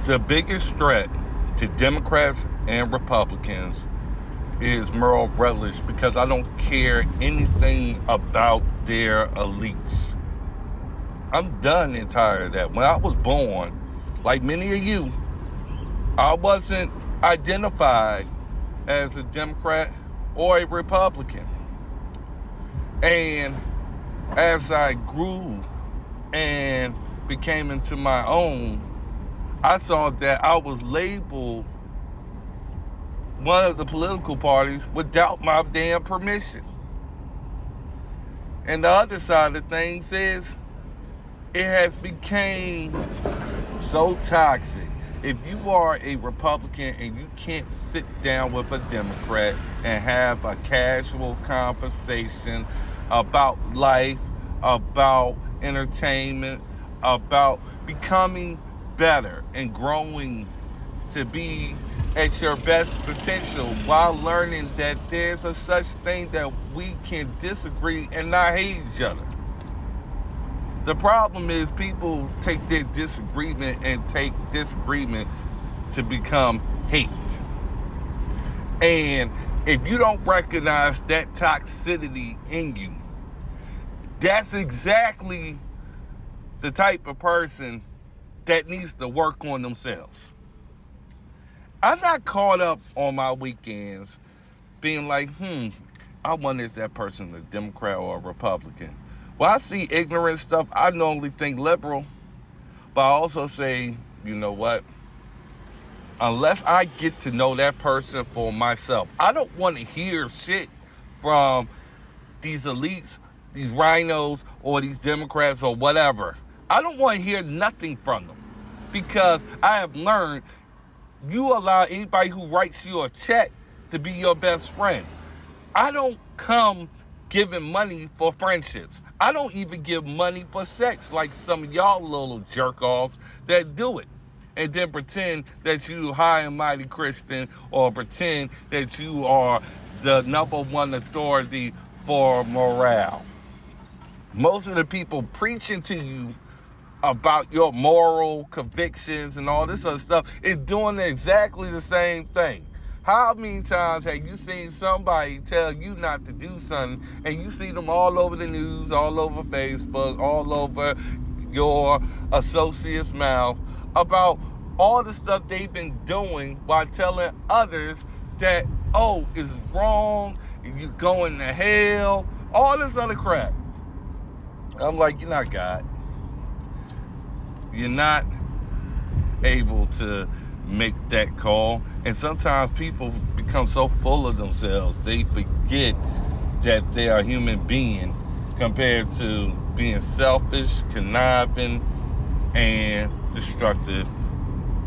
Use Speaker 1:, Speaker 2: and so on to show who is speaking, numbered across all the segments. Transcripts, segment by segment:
Speaker 1: The biggest threat to Democrats and Republicans is Merle Rutledge, because I don't care anything about their elites. I'm done and tired of that. When I was born, like many of you, I wasn't identified as a Democrat or a Republican. And as I grew and became into my own, I saw that I was labeled one of the political parties without my damn permission. And the other side of things is, it has become so toxic. If you are a Republican and you can't sit down with a Democrat and have a casual conversation about life, about entertainment, about becoming better and growing to be at your best potential, while learning that there's a such thing that we can disagree and not hate each other. The problem is people take their disagreement and take disagreement to become hate. And if you don't recognize that toxicity in you, that's exactly the type of person that needs to work on themselves. I'm not caught up on my weekends being like, I wonder if that person is a Democrat or a Republican. When I see ignorant stuff, I normally think liberal. But I also say, you know what? Unless I get to know that person for myself, I don't want to hear shit from these elites, these rhinos, or these Democrats or whatever. I don't want to hear nothing from them. Because I have learned, you allow anybody who writes you a check to be your best friend. I don't come giving money for friendships. I don't even give money for sex like some of y'all little jerk-offs that do it. And then pretend that you high and mighty Christian, or pretend that you are the number one authority for morale. Most of the people preaching to you about your moral convictions and all this other stuff is doing exactly the same thing. How many times have you seen somebody tell you not to do something, and you see them all over the news, all over Facebook, all over your associate's mouth about all the stuff they've been doing, while telling others that, it's wrong, you're going to hell, all this other crap. I'm like, you're not God. You're not able to make that call. And sometimes people become so full of themselves, they forget that they are a human being compared to being selfish, conniving, and destructive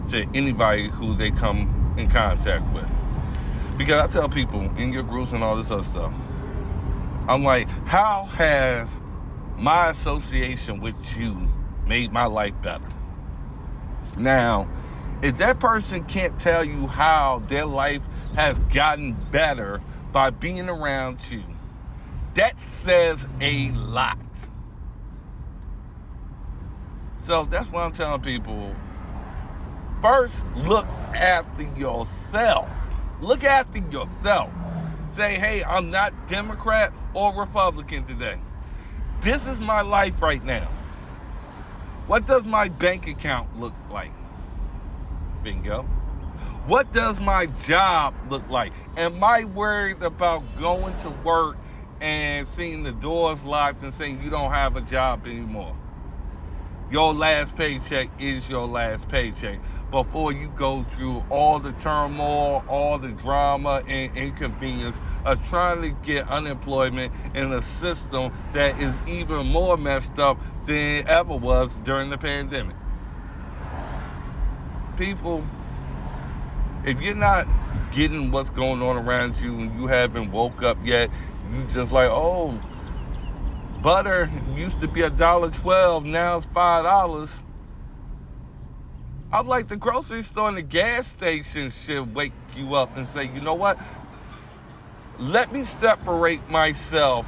Speaker 1: to anybody who they come in contact with. Because I tell people in your groups and all this other stuff, I'm like, how has my association with you made my life better? Now, if that person can't tell you how their life has gotten better by being around you, that says a lot. So that's what I'm telling people. First, look after yourself. Look after yourself. Say, hey, I'm not Democrat or Republican today. This is my life right now. What does my bank account look like? Bingo. What does my job look like? Am I worried about going to work and seeing the doors locked and saying you don't have a job anymore? Your last paycheck is your last paycheck. Before you go through all the turmoil, all the drama and inconvenience of trying to get unemployment in a system that is even more messed up than it ever was during the pandemic. People, if you're not getting what's going on around you and you haven't woke up yet, you just like, butter used to be $1.12, now it's $5. I'm like, the grocery store and the gas station should wake you up and say, you know what? Let me separate myself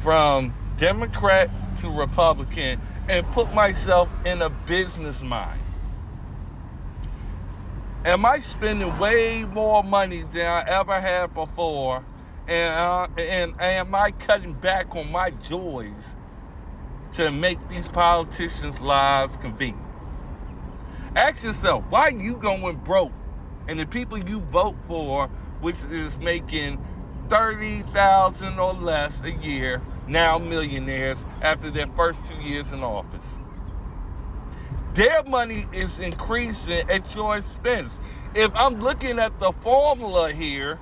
Speaker 1: from Democrat to Republican and put myself in a business mind. Am I spending way more money than I ever had before? And am I cutting back on my joys to make these politicians' lives convenient? Ask yourself, why are you going broke? And the people you vote for, which is making $30,000 or less a year, now millionaires after their first 2 years in office. Their money is increasing at your expense. If I'm looking at the formula here,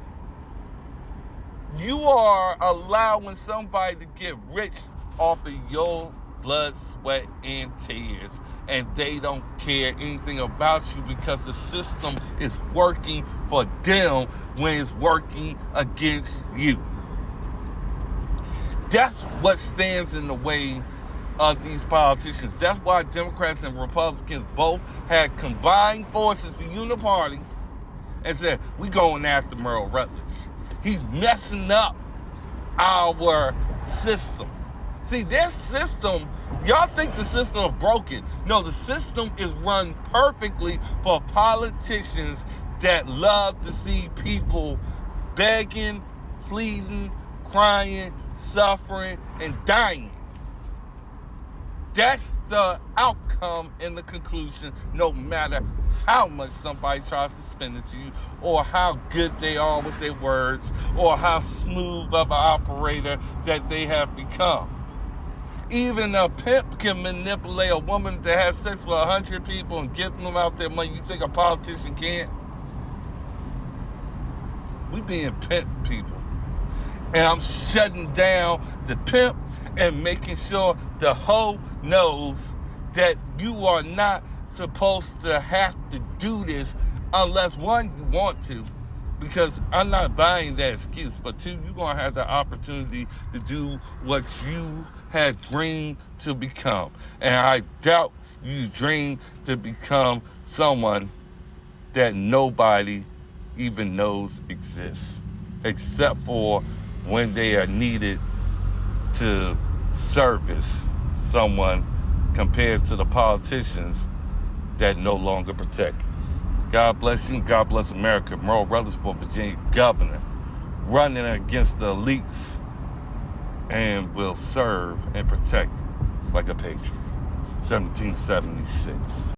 Speaker 1: you are allowing somebody to get rich off of your blood, sweat, and tears, and they don't care anything about you because the system is working for them when it's working against you. That's what stands in the way of these politicians. That's why Democrats and Republicans both had combined forces, the uniparty, and said, we going after Merle Rutledge. He's messing up our system. See, this system, y'all think the system is broken. No, the system is run perfectly for politicians that love to see people begging, pleading, crying, suffering, and dying. That's the outcome and the conclusion, no matter how much somebody tries to spin it to you, or how good they are with their words, or how smooth of an operator that they have become. Even a pimp can manipulate a woman that has sex with 100 people and give them out their money. You think a politician can't? We being pimp people. And I'm shutting down the pimp and making sure the hoe knows that you are not supposed to have to do this unless, one, you want to, because I'm not buying that excuse, but two, you're going to have the opportunity to do what you have dreamed to become. And I doubt you dream to become someone that nobody even knows exists, except for when they are needed to service someone compared to the politicians that no longer protect you. God bless you. God bless America. Merle Rutledge, Virginia governor, running against the elites, and will serve and protect like a patriot. 1776.